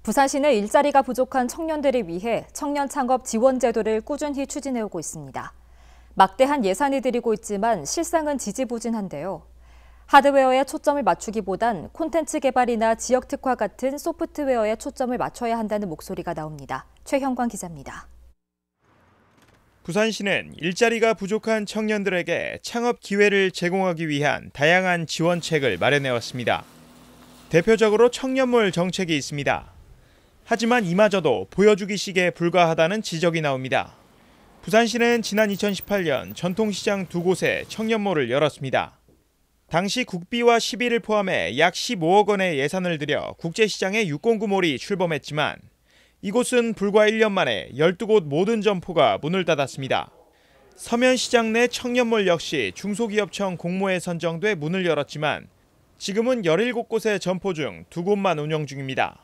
부산시는 일자리가 부족한 청년들을 위해 청년 창업 지원 제도를 꾸준히 추진해오고 있습니다. 막대한 예산을 들이고 있지만 실상은 지지부진한데요. 하드웨어에 초점을 맞추기보단 콘텐츠 개발이나 지역 특화 같은 소프트웨어에 초점을 맞춰야 한다는 목소리가 나옵니다. 최형광 기자입니다. 부산시는 일자리가 부족한 청년들에게 창업 기회를 제공하기 위한 다양한 지원책을 마련해왔습니다. 대표적으로 청년몰 정책이 있습니다. 하지만 이마저도 보여주기식에 불과하다는 지적이 나옵니다. 부산시는 지난 2018년 전통시장 2곳에 청년몰을 열었습니다. 당시 국비와 시비를 포함해 약 15억 원의 예산을 들여 국제시장에 609몰이 출범했지만 이곳은 불과 1년 만에 12곳 모든 점포가 문을 닫았습니다. 서면시장 내 청년몰 역시 중소기업청 공모에 선정돼 문을 열었지만 지금은 17곳의 점포 중 2곳만 운영 중입니다.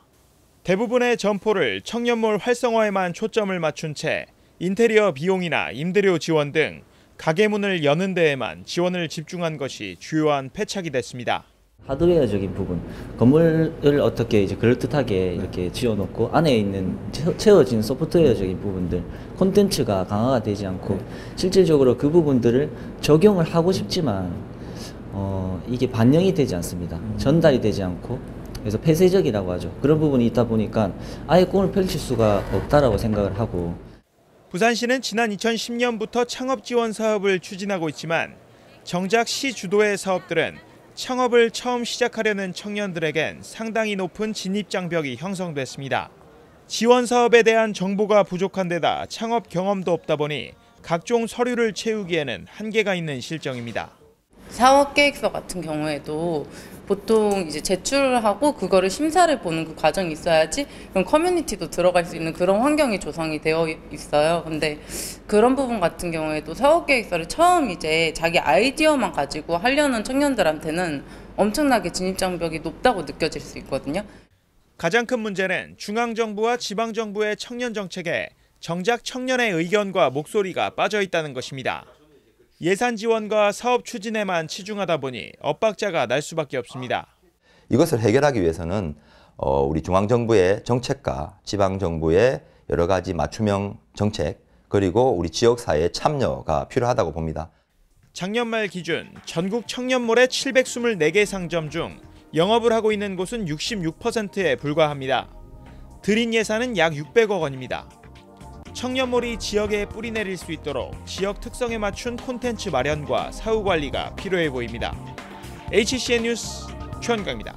대부분의 점포를 청년몰 활성화에만 초점을 맞춘 채 인테리어 비용이나 임대료 지원 등 가게 문을 여는 데에만 지원을 집중한 것이 주요한 패착이 됐습니다. 하드웨어적인 부분, 건물을 어떻게 그럴듯하게 이렇게 지어놓고 안에 있는 채워진 소프트웨어적인 부분들, 콘텐츠가 강화가 되지 않고 실질적으로 그 부분들을 적용을 하고 싶지만 이게 반영이 되지 않습니다. 전달이 되지 않고 그래서 폐쇄적이라고 하죠. 그런 부분이 있다 보니까 아예 꿈을 펼칠 수가 없다라고 생각을 하고. 부산시는 지난 2010년부터 창업 지원 사업을 추진하고 있지만 정작 시 주도의 사업들은 창업을 처음 시작하려는 청년들에겐 상당히 높은 진입 장벽이 형성됐습니다. 지원 사업에 대한 정보가 부족한 데다 창업 경험도 없다 보니 각종 서류를 채우기에는 한계가 있는 실정입니다. 사업 계획서 같은 경우에도 보통 이제 제출하고 그거를 심사를 보는 그 과정이 있어야지 그럼 커뮤니티도 들어갈 수 있는 그런 환경이 조성이 되어 있어요. 근데 그런 부분 같은 경우에도 사업 계획서를 처음 이제 자기 아이디어만 가지고 하려는 청년들한테는 엄청나게 진입 장벽이 높다고 느껴질 수 있거든요. 가장 큰 문제는 중앙정부와 지방정부의 청년 정책에 정작 청년의 의견과 목소리가 빠져 있다는 것입니다. 예산 지원과 사업 추진에만 치중하다 보니 엇박자가 날 수밖에 없습니다. 이것을 해결하기 위해서는 우리 중앙정부의 정책과 지방정부의 여러 가지 맞춤형 정책 그리고 우리 지역사회의 참여가 필요하다고 봅니다. 작년 말 기준 전국 청년몰의 724개 상점 중 영업을 하고 있는 곳은 66%에 불과합니다. 들인 예산은 약 600억 원입니다. 청년몰이 지역에 뿌리내릴 수 있도록 지역 특성에 맞춘 콘텐츠 마련과 사후 관리가 필요해 보입니다. HCN 뉴스 최원광입니다.